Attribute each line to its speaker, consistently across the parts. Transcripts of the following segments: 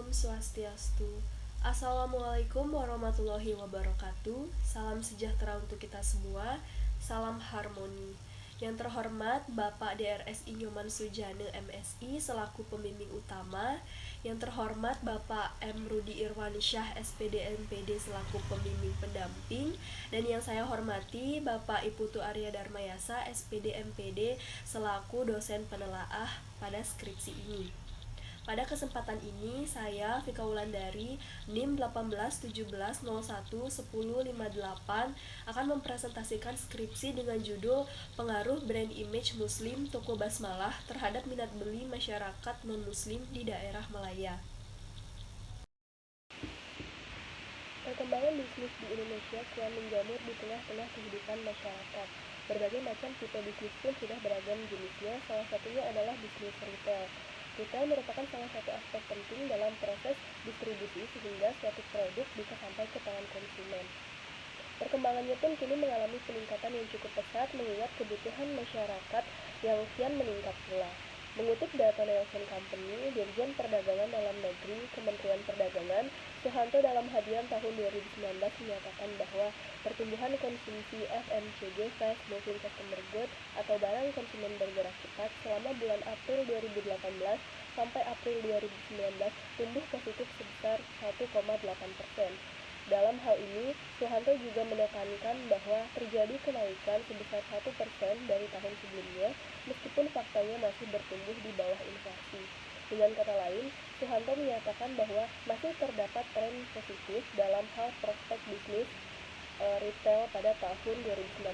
Speaker 1: Om Swastiastu. Assalamualaikum warahmatullahi wabarakatuh. Salam sejahtera untuk kita semua. Salam harmoni. Yang terhormat Bapak DRSI Nyoman Sujana MSI selaku pembimbing utama. Yang terhormat Bapak M. Rudi Irwansyah SPD MPD selaku pembimbing pendamping. Dan yang saya hormati Bapak Iputu Arya Darmayasa SPD MPD selaku dosen penelaah pada skripsi ini. Pada kesempatan ini, saya Vika Wulandari, NIM 1817011058 akan mempresentasikan skripsi dengan judul Pengaruh Brand Image Muslim Toko Basmalah terhadap minat beli masyarakat non-muslim di daerah Malaya. Perkembangan bisnis di Indonesia kian menjamur di tengah-tengah kehidupan masyarakat. Berbagai macam tipe bisnis pun sudah beragam jenisnya, salah satunya adalah bisnis retail. Retail merupakan salah satu aspek penting dalam proses distribusi sehingga suatu produk bisa sampai ke tangan konsumen. Perkembangannya pun kini mengalami peningkatan yang cukup pesat mengingat kebutuhan masyarakat yang kian meningkat pula. Mengutip data Nielsen Company, Dirjen Perdagangan Dalam Negeri, Kementerian Perdagangan, Suhanto dalam hadian tahun 2019 menyatakan bahwa pertumbuhan konsumsi FMCG (Fast Moving Consumer Goods) atau barang konsumen bergerak cepat selama bulan April 2018 sampai April 2019 tumbuh positif sebesar 1,8%. Dalam hal ini, Suhanto juga menekankan bahwa terjadi kenaikan sebesar 1% dari tahun sebelumnya, meskipun faktanya masih bertumbuh di bawah inflasi. Dengan kata lain, Suhanto menyatakan bahwa masih terdapat tren positif dalam hal prospek bisnis retail pada tahun 2019.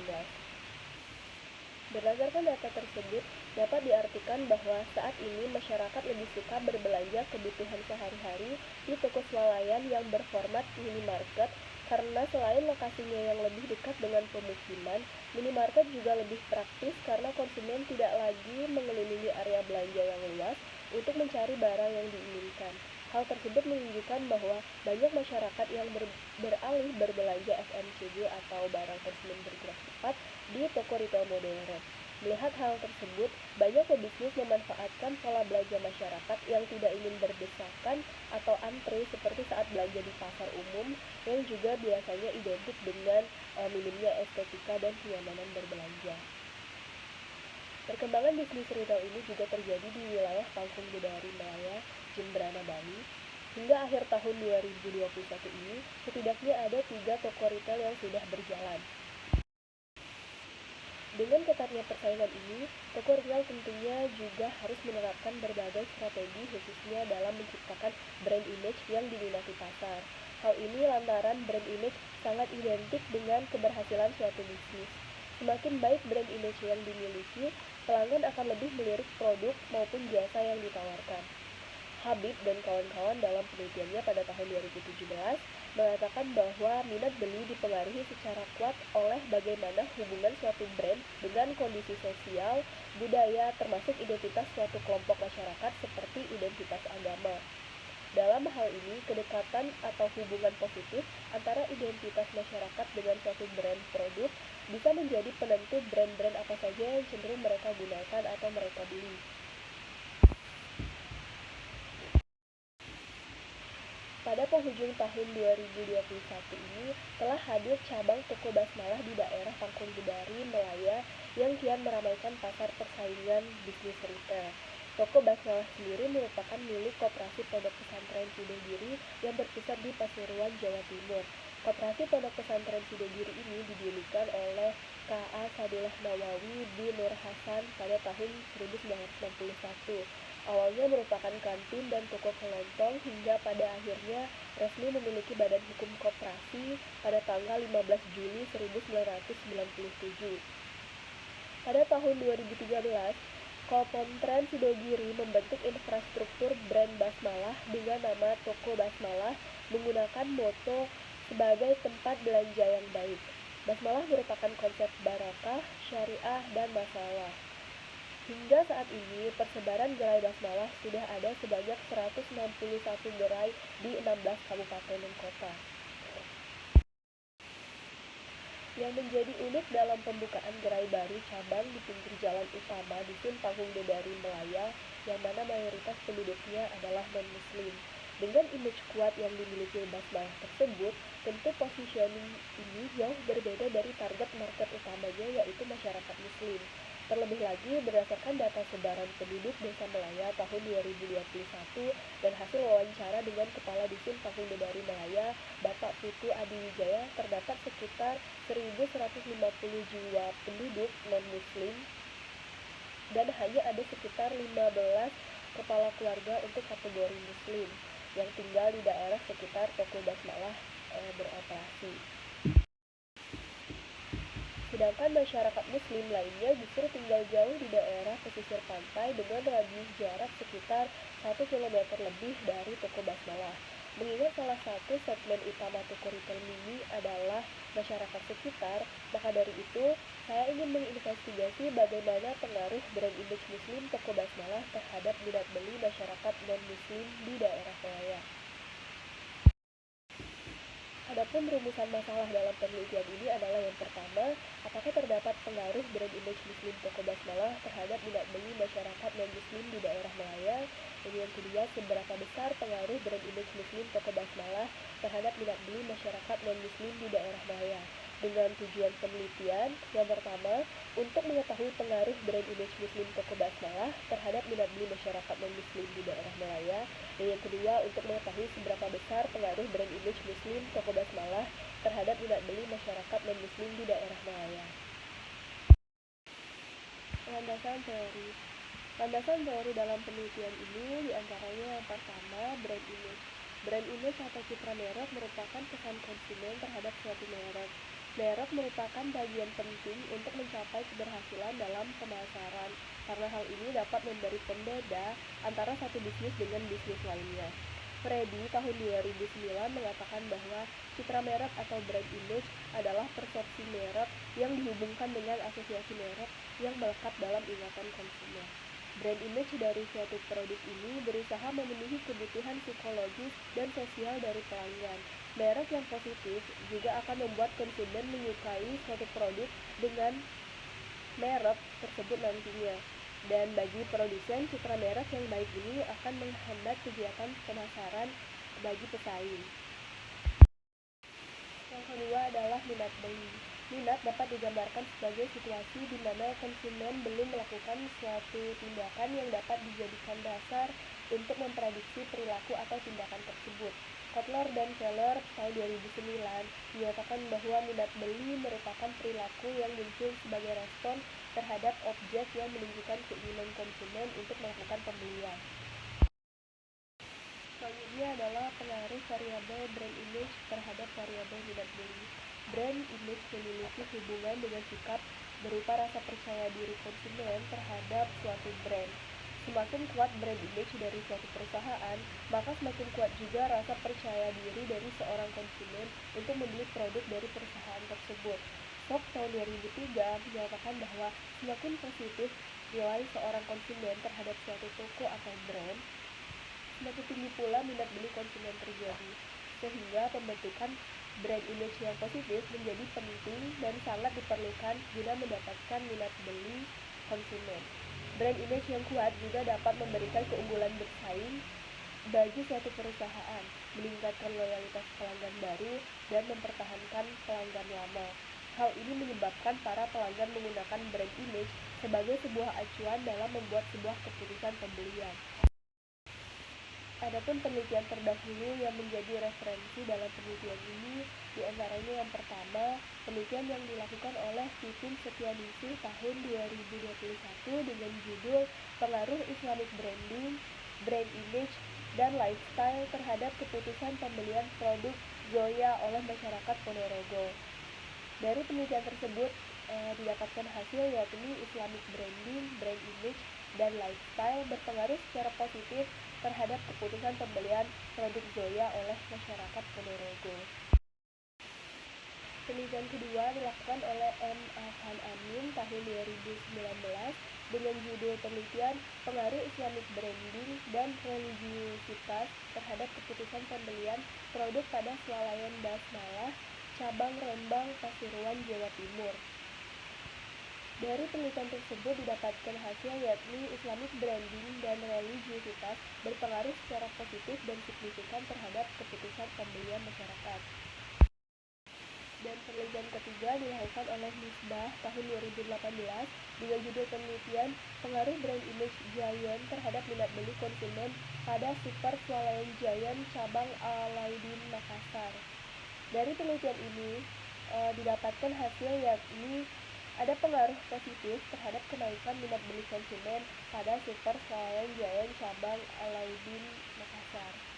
Speaker 1: Berdasarkan data tersebut, dapat diartikan bahwa saat ini masyarakat lebih suka berbelanja kebutuhan sehari-hari di toko swalayan yang berformat minimarket karena selain lokasinya yang lebih dekat dengan pemukiman, minimarket juga lebih praktis karena konsumen tidak lagi mengelilingi area belanja yang luas untuk mencari barang yang diinginkan. Hal tersebut menunjukkan bahwa banyak masyarakat yang beralih berbelanja FMCG atau barang konsumen bergerak cepat di toko retail modern. Melihat hal tersebut, banyak pebisnis memanfaatkan pola belanja masyarakat yang tidak ingin berdesakan atau antre seperti saat belanja di pasar umum yang juga biasanya identik dengan minimnya estetika dan kenyamanan berbelanja. Perkembangan bisnis retail ini juga terjadi di wilayah Pangkung Gedari Malaya, Jembrana, Bali. Hingga akhir tahun 2021 ini, setidaknya ada 3 toko retail yang sudah berjalan. Dengan ketatnya persaingan ini, toko retail tentunya juga harus menerapkan berbagai strategi khususnya dalam menciptakan brand image yang diminati pasar. Hal ini lantaran brand image sangat identik dengan keberhasilan suatu bisnis. Semakin baik brand image yang dimiliki, pelanggan akan lebih melirik produk maupun jasa yang ditawarkan. Habib dan kawan-kawan dalam penelitiannya pada tahun 2017 mengatakan bahwa minat beli dipengaruhi secara kuat oleh bagaimana hubungan suatu brand dengan kondisi sosial, budaya, termasuk identitas suatu kelompok masyarakat seperti identitas agama. Dalam hal ini, kedekatan atau hubungan positif antara identitas masyarakat dengan suatu brand produk bisa menjadi penentu brand-brand apa saja yang cenderung mereka gunakan atau mereka beli. Pada penghujung tahun 2021 ini, telah hadir cabang toko basmalah di daerah Pangkung Gedari, Melaya, yang kian meramaikan pasar persaingan bisnis retail. Toko basmalah sendiri merupakan milik Koperasi Pondok Pesantren Sidogiri yang berpusat di Pasuruan, Jawa Timur. Koperasi Pondok Pesantren Sidogiri ini didirikan oleh K.A. Sadullah Nawawi bin Nur Hasan pada tahun 1961. Awalnya merupakan kantin dan toko kelontong hingga pada akhirnya resmi memiliki badan hukum koperasi pada tanggal 15 Juli 1997. Pada tahun 2013, Kopontren Sidogiri membentuk infrastruktur brand basmalah dengan nama Toko Basmalah menggunakan moto sebagai tempat belanja yang baik. Basmalah merupakan konsep barakah, syariah, dan masalah. Hingga saat ini, persebaran gerai basmalah sudah ada sebanyak 161 gerai di 16 kabupaten dan kota. Yang menjadi unik dalam pembukaan gerai baru cabang di pinggir jalan utama Dusun Pangkung Gedari Melaya, yang mana mayoritas penduduknya adalah non-muslim. Dengan image kuat yang dimiliki basmalah tersebut, tentu positioning ini jauh berbeda dari target market utamanya, yaitu masyarakat Muslim. Terlebih lagi, berdasarkan data sebaran penduduk Desa Melaya tahun 2021 dan hasil wawancara dengan Kepala Dusun Kampung Dedari Melaya, Bapak Putu Adiwijaya, terdapat sekitar 1.150 jiwa penduduk non-Muslim dan hanya ada sekitar 15 kepala keluarga untuk kategori Muslim yang tinggal di daerah sekitar toko basmalah beroperasi. Sedangkan masyarakat Muslim lainnya justru tinggal jauh di daerah pesisir pantai dengan radius jarak sekitar 1 km lebih dari toko basmalah. Mengingat salah satu segmen utama toko retail mini adalah masyarakat sekitar, maka dari itu saya ingin menginvestigasi bagaimana pengaruh brand image Muslim toko basmalah terhadap minat beli masyarakat non-Muslim di daerah Melaya. Adapun rumusan masalah dalam penelitian ini adalah yang pertama, apakah terdapat pengaruh brand image Muslim toko basmalah terhadap minat beli masyarakat non-Muslim di daerah Melaya? Dan yang kedua, seberapa besar pengaruh brand image Muslim toko basmalah terhadap minat beli masyarakat non-Muslim di daerah Melaya? Dengan tujuan penelitian, yang pertama, untuk mengetahui pengaruh brand image Muslim toko basmalah terhadap minat beli masyarakat non-Muslim di daerah Melaya, dan yang kedua, untuk mengetahui seberapa besar pengaruh brand image Muslim toko basmalah terhadap minat beli masyarakat non-Muslim di daerah Melaya. Landasan teori. Landasan teori dalam penelitian ini diantaranya yang pertama, brand image. Brand image atau citra merek merupakan pesan konsumen terhadap suatu merek. Merek merupakan bagian penting untuk mencapai keberhasilan dalam pemasaran, karena hal ini dapat memberi pembeda antara satu bisnis dengan bisnis lainnya. Freddy tahun 2009 mengatakan bahwa citra merek atau brand image adalah persepsi merek yang dihubungkan dengan asosiasi merek yang melekat dalam ingatan konsumen. Brand image dari suatu produk ini berusaha memenuhi kebutuhan psikologis dan sosial dari pelanggan. Merek yang positif juga akan membuat konsumen menyukai suatu produk dengan merek tersebut nantinya. Dan bagi produsen, citra merek yang baik ini akan menghambat kegiatan pemasaran bagi pesaing. Yang kedua adalah minat beli. Minat dapat digambarkan sebagai situasi di mana konsumen belum melakukan suatu tindakan yang dapat dijadikan dasar untuk memprediksi perilaku atau tindakan tersebut. Kotler dan Keller tahun 2009 menyatakan bahwa minat beli merupakan perilaku yang muncul sebagai respon terhadap objek yang menunjukkan keinginan konsumen untuk melakukan pembelian. Selanjutnya adalah pengaruh variabel brand image terhadap variabel minat beli. Brand image memiliki hubungan dengan sikap berupa rasa percaya diri konsumen terhadap suatu brand. Semakin kuat brand image dari suatu perusahaan, maka semakin kuat juga rasa percaya diri dari seorang konsumen untuk membeli produk dari perusahaan tersebut. Fox tahun 2003 menyatakan bahwa semakin positif nilai seorang konsumen terhadap suatu toko atau brand, semakin tinggi pula minat beli konsumen terjadi, sehingga pembentukan brand image yang positif menjadi penting dan sangat diperlukan guna mendapatkan minat beli konsumen. Brand image yang kuat juga dapat memberikan keunggulan bersaing bagi suatu perusahaan, meningkatkan loyalitas pelanggan baru, dan mempertahankan pelanggan lama. Hal ini menyebabkan para pelanggan menggunakan brand image sebagai sebuah acuan dalam membuat sebuah keputusan pembelian. Adapun penelitian terdahulu yang menjadi referensi dalam penelitian ini diantaranya yang pertama, penelitian yang dilakukan oleh Titin Setianingsih tahun 2021 dengan judul Pengaruh Islamic Branding, Brand Image, dan Lifestyle terhadap keputusan pembelian produk Zoya oleh masyarakat Ponorogo. Dari penelitian tersebut didapatkan hasil yakni Islamic Branding, Brand Image, dan Lifestyle berpengaruh secara positif terhadap keputusan pembelian produk Zoya oleh masyarakat Ponorogo. Penelitian kedua dilakukan oleh M. Afan Amin tahun 2019 dengan judul penelitian Pengaruh Islamic Branding dan Religiusitas terhadap keputusan pembelian produk pada Swalayan Basmalah, cabang Rembang, Pasuruan, Jawa Timur. Dari penelitian tersebut didapatkan hasil yakni Islamic branding dan religiusitas berpengaruh secara positif dan signifikan terhadap keputusan pembelian masyarakat. Dan penelitian ketiga dilakukan oleh Misbah tahun 2018 dengan judul penelitian Pengaruh Brand Image Giant terhadap minat beli konsumen pada Super Swalayan Giant cabang Aladdin Makassar. Dari penelitian ini didapatkan hasil yakni ada pengaruh positif terhadap kenaikan minat beli konsumen pada Super Swalayan Giant cabang Aladdin Makassar.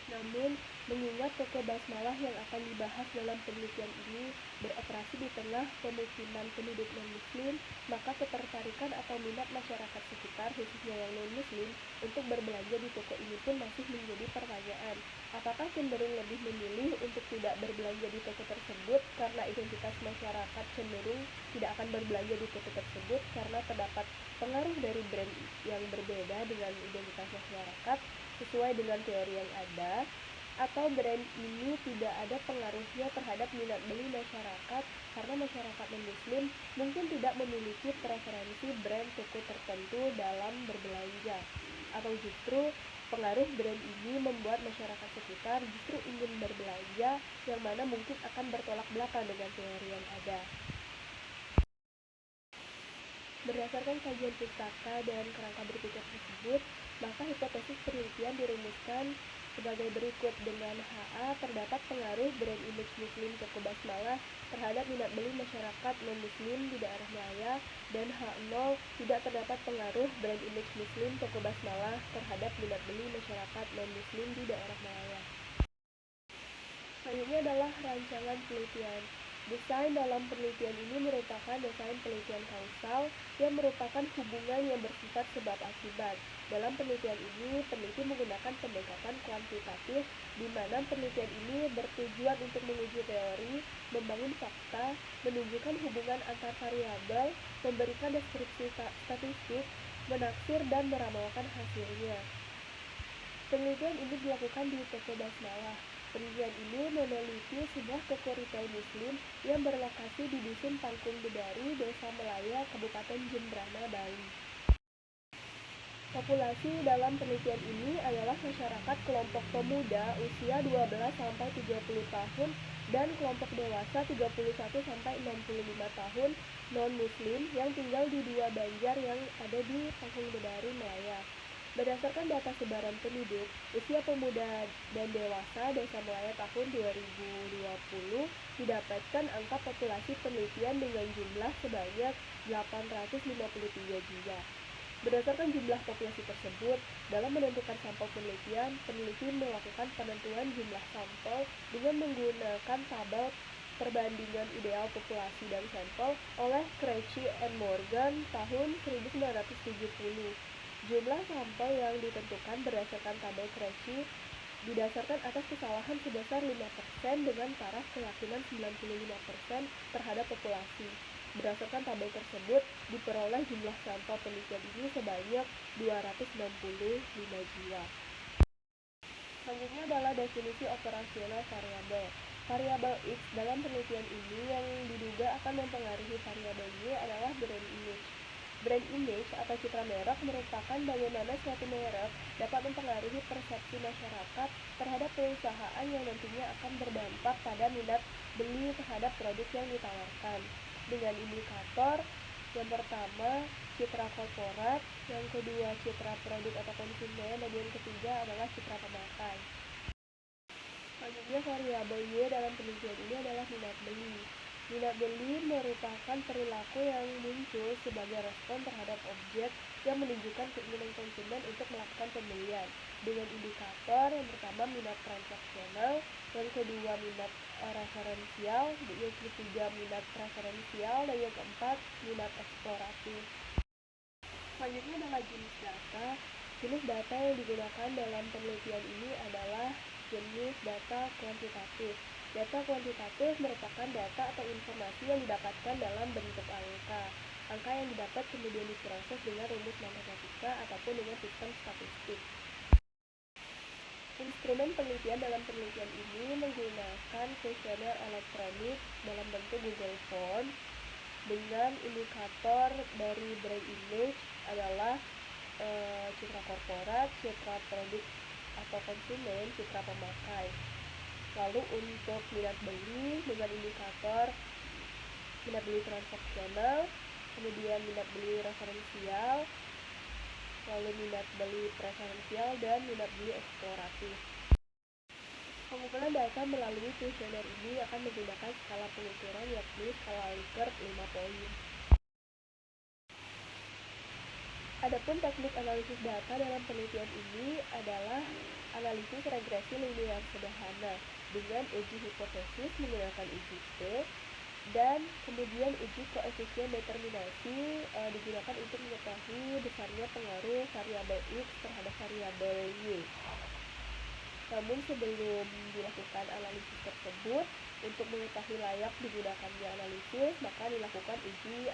Speaker 1: Namun, mengingat toko basmalah yang akan dibahas dalam penelitian ini beroperasi di tengah pemukiman penduduk non-muslim, maka ketertarikan atau minat masyarakat sekitar, khususnya yang non-muslim, untuk berbelanja di toko ini pun masih menjadi pertanyaan. Apakah cenderung lebih memilih untuk tidak berbelanja di toko tersebut karena identitas masyarakat cenderung tidak akan berbelanja di toko tersebut karena terdapat pengaruh dari brand yang berbeda dengan identitas masyarakat sesuai dengan teori yang ada, atau brand ini tidak ada pengaruhnya terhadap minat beli masyarakat karena masyarakat non-muslim mungkin tidak memiliki preferensi brand toko tertentu dalam berbelanja, atau justru pengaruh brand ini membuat masyarakat sekitar justru ingin berbelanja yang mana mungkin akan bertolak belakang dengan teori yang ada. Berdasarkan kajian pustaka dan kerangka berpikir tersebut, maka hipotesis penelitian dirumuskan sebagai berikut. Dengan HA terdapat pengaruh brand image muslim toko basmalah terhadap minat beli masyarakat non-muslim di daerah Malaya, dan H0 tidak terdapat pengaruh brand image muslim toko basmalah terhadap minat beli masyarakat non-muslim di daerah Malaya. Selanjutnya adalah rancangan penelitian. Desain dalam penelitian ini merupakan desain penelitian kausal yang merupakan hubungan yang bersifat sebab akibat. Dalam penelitian ini, peneliti menggunakan pendekatan kuantitatif di mana penelitian ini bertujuan untuk menguji teori, membangun fakta, menunjukkan hubungan antar variabel, memberikan deskripsi statistik, menaksir dan meramalkan hasilnya. Penelitian ini dilakukan di toko basmalah. Penelitian ini meneliti sebuah toko retail muslim yang berlokasi di Dusun Pangkung Bedari, Desa Melaya, Kabupaten Jembrana, Bali. Populasi dalam penelitian ini adalah masyarakat kelompok pemuda usia 12-30 tahun dan kelompok dewasa 31-65 tahun non-muslim yang tinggal di dua banjar yang ada di Pangkung Bedari, Melaya. Berdasarkan data sebaran penduduk, usia pemuda dan dewasa Desa Melaya tahun 2020 didapatkan angka populasi penelitian dengan jumlah sebanyak 853 jiwa. Berdasarkan jumlah populasi tersebut, dalam menentukan sampel penelitian, peneliti melakukan penentuan jumlah sampel dengan menggunakan tabel perbandingan ideal populasi dan sampel oleh Krejci and Morgan tahun 1970. Jumlah sampel yang ditentukan berdasarkan tabel Krejci didasarkan atas kesalahan sebesar 5% dengan taraf keyakinan 95% terhadap populasi. Berdasarkan tabel tersebut, diperoleh jumlah sampel penelitian ini sebanyak 265 jiwa. Selanjutnya adalah definisi operasional variabel. Variabel X dalam penelitian ini yang diduga akan mempengaruhi variabel Y adalah brand image. Brand image atau citra merek merupakan bagaimana suatu merek dapat mempengaruhi persepsi masyarakat terhadap perusahaan yang nantinya akan berdampak pada minat beli terhadap produk yang ditawarkan. Dengan indikator yang pertama citra korporat, yang kedua citra produk atau konsumen, dan yang ketiga adalah citra pemakai. Selanjutnya variabel Y dalam penelitian ini adalah minat beli. Minat beli merupakan perilaku yang muncul sebagai respon terhadap objek yang menunjukkan keinginan konsumen untuk melakukan pembelian. Dengan indikator yang pertama minat transaksional, yang kedua minat referensial, yang ketiga minat preferensial, dan yang keempat minat eksploratif. Selanjutnya adalah jenis data. Jenis data yang digunakan dalam penelitian ini adalah jenis data kuantitatif. Data kuantitatif merupakan data atau informasi yang didapatkan dalam bentuk angka. Angka yang didapat kemudian diproses dengan rumus matematika ataupun dengan sistem statistik. Instrumen penelitian dalam penelitian ini menggunakan kuesioner elektronik dalam bentuk Google Form. dengan indikator dari brand image adalah citra korporat, citra produk atau konsumen, citra pemakai. Lalu untuk minat beli dengan indikator minat beli transaksional, kemudian minat beli referensial, lalu minat beli preferensial, dan minat beli eksploratif. Pengumpulan data melalui kuesioner ini akan menggunakan skala pengukuran yakni skala Likert 5 poin. Adapun teknik analisis data dalam penelitian ini adalah analisis regresi linear sederhana dengan uji hipotesis menggunakan uji T, dan kemudian uji koefisien determinasi digunakan untuk mengetahui besarnya pengaruh variabel X terhadap variabel Y. Namun sebelum dilakukan analisis tersebut, untuk mengetahui layak digunakannya analisis, maka dilakukan uji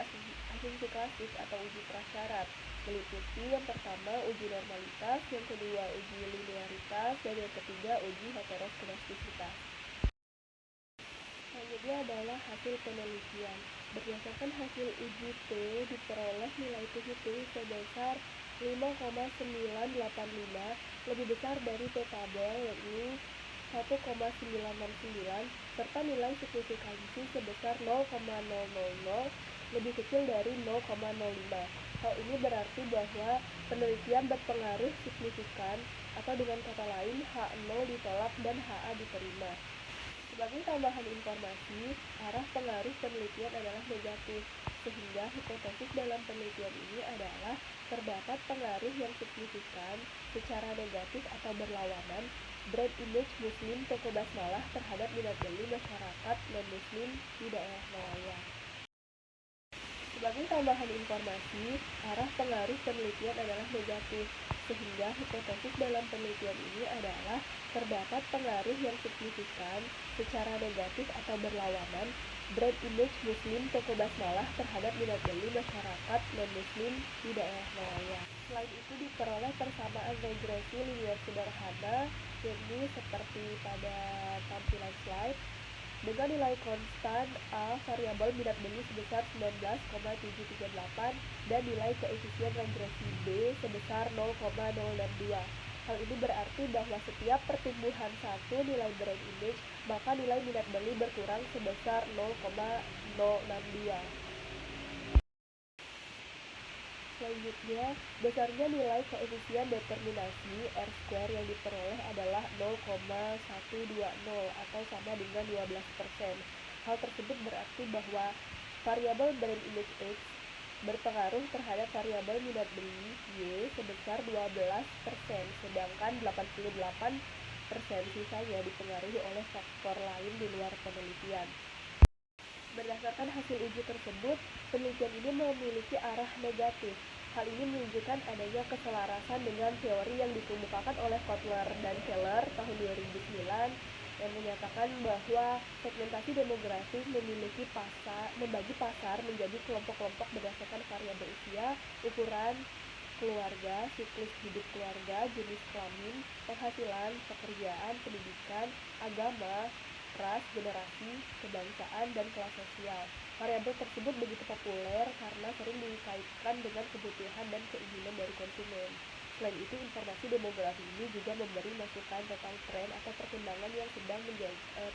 Speaker 1: asumsi klasik atau uji prasyarat, meliputi yang pertama uji normalitas, yang kedua uji linearitas, dan yang ketiga uji heteroskedastisitas. Selanjutnya adalah hasil penelitian. Berdasarkan hasil uji T, diperoleh nilai T sebesar 5,985, lebih besar dari T-tabel yakni 1,969, serta nilai signifikansi sebesar 0,000, lebih kecil dari 0,05. Hal ini berarti bahwa penelitian berpengaruh signifikan, atau dengan kata lain H0 ditolak dan HA diterima. Sebagai tambahan informasi, arah pengaruh penelitian adalah negatif, sehingga hipotesis dalam penelitian ini adalah terdapat pengaruh yang signifikan secara negatif atau berlawanan brand image Muslim toko basmalah terhadap minat beli masyarakat non-Muslim di daerah nelayan. Sebagai tambahan informasi, arah pengaruh penelitian adalah negatif, sehingga hipotesis dalam penelitian ini adalah terdapat pengaruh yang signifikan secara negatif atau berlawanan brand image Muslim toko basmalah terhadap minat beli masyarakat non-Muslim di daerah nelayan. Selain itu diperoleh persamaan regresi linear sederhana, yakni seperti pada tampilan slide, dengan nilai konstan A variabel minat beli sebesar 19,738 dan nilai koefisien regresi B sebesar 0,062. Hal ini berarti bahwa setiap pertumbuhan satu nilai brand image, maka nilai minat beli berkurang sebesar 0,062. Selanjutnya, besarnya nilai koefisien determinasi R² yang diperoleh adalah 0,120 atau sama dengan 12%. Hal tersebut berarti bahwa variabel brand image X berpengaruh terhadap variabel minat beli Y sebesar 12%, sedangkan 88% sisanya dipengaruhi oleh faktor lain di luar penelitian. Berdasarkan hasil uji tersebut, penelitian ini memiliki arah negatif. Hal ini menunjukkan adanya keselarasan dengan teori yang dikemukakan oleh Kotler dan Keller tahun 2009 yang menyatakan bahwa segmentasi demografis membagi pasar menjadi kelompok-kelompok berdasarkan variabel usia, ukuran keluarga, siklus hidup keluarga, jenis kelamin, penghasilan, pekerjaan, pendidikan, agama, ras, generasi, kebangsaan, dan kelas sosial. Variabel tersebut begitu populer karena sering dikaitkan dengan kebutuhan dan keinginan dari konsumen. Selain itu, informasi demografi ini juga memberi masukan tentang tren atau perkembangan yang sedang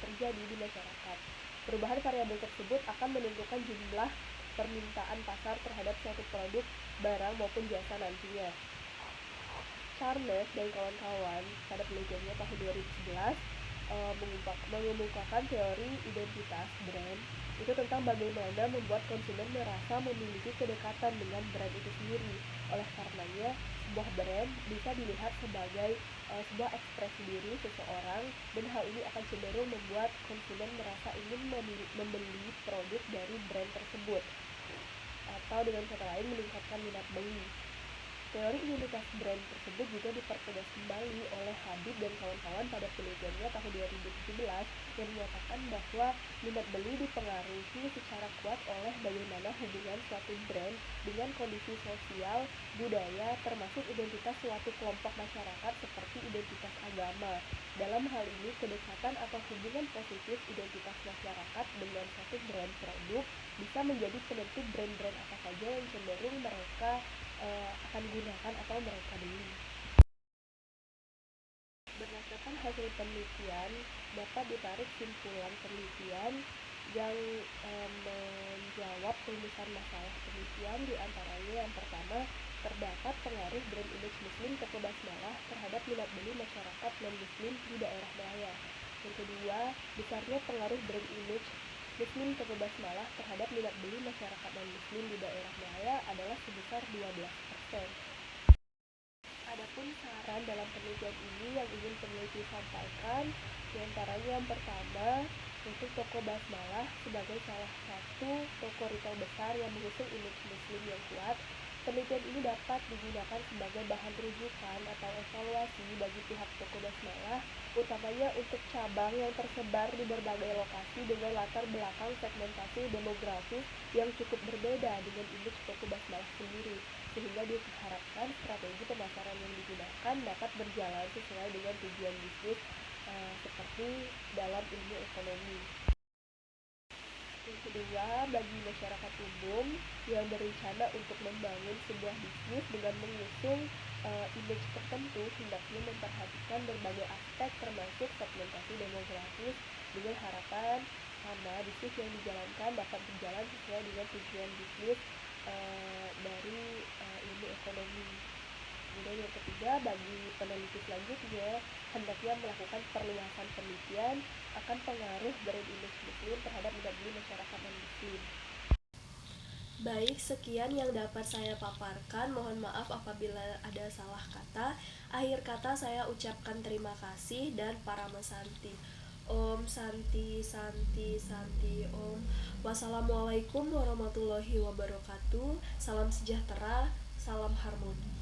Speaker 1: terjadi di masyarakat. Perubahan variabel tersebut akan menentukan jumlah permintaan pasar terhadap suatu produk, barang, maupun jasa nantinya. Charles dan kawan-kawan pada penelitiannya tahun 2011 mengemukakan teori identitas brand itu tentang bagaimana membuat konsumen merasa memiliki kedekatan dengan brand itu sendiri. Oleh karenanya, sebuah brand bisa dilihat sebagai sebuah ekspresi diri seseorang, dan hal ini akan cenderung membuat konsumen merasa ingin membeli produk dari brand tersebut, atau dengan kata lain meningkatkan minat beli. Teori identitas brand tersebut juga dipertegas kembali oleh Habib dan kawan-kawan pada penelitiannya tahun 2017 yang menyatakan bahwa minat beli dipengaruhi secara kuat oleh bagaimana hubungan suatu brand dengan kondisi sosial, budaya, termasuk identitas suatu kelompok masyarakat seperti identitas agama. Dalam hal ini, kedekatan atau hubungan positif identitas masyarakat dengan suatu brand produk bisa menjadi penentu brand-brand apa saja yang cenderung mereka akan gunakan atau mereka beli. Berdasarkan hasil penelitian, dapat ditarik simpulan penelitian yang menjawab rumusan masalah penelitian, di antaranya yang pertama, terdapat pengaruh brand image muslim toko basmalah terhadap minat beli masyarakat non-muslim di daerah Malaya. Yang kedua, besarnya pengaruh brand image muslim toko basmalah terhadap minat beli masyarakat non-muslim di daerah Malaya adalah sebesar 12%. Adapun saran dalam penelitian ini yang ingin peneliti sampaikan, diantaranya yang pertama, untuk toko basmalah sebagai salah satu toko retail besar yang mengusung image muslim yang kuat. Penelitian ini dapat digunakan sebagai bahan rujukan atau evaluasi bagi pihak toko basmalah, utamanya untuk cabang yang tersebar di berbagai lokasi dengan latar belakang segmentasi demografis yang cukup berbeda dengan image toko basmalah sendiri, sehingga diharapkan strategi pemasaran yang digunakan dapat berjalan sesuai dengan tujuan bisnis seperti dalam ilmu ekonomi. Yang kedua, bagi masyarakat umum yang berencana untuk membangun sebuah bisnis dengan mengusung image tertentu, hendaknya memperhatikan berbagai aspek termasuk segmentasi demografis dengan harapan sama bisnis yang dijalankan dapat berjalan sesuai dengan tujuan bisnis dari ilmu ekonomi. Kemudian yang ketiga, bagi peneliti selanjutnya hendaknya melakukan perluasan penelitian akan pengaruh brand image muslim terhadap minat beli masyarakat non-muslim. Baik, sekian yang dapat saya paparkan. Mohon maaf apabila ada salah kata. Akhir kata saya ucapkan terima kasih dan Parama Santi. Om Santi Santi Santi Om. Wassalamualaikum warahmatullahi wabarakatuh. Salam sejahtera, salam harmoni.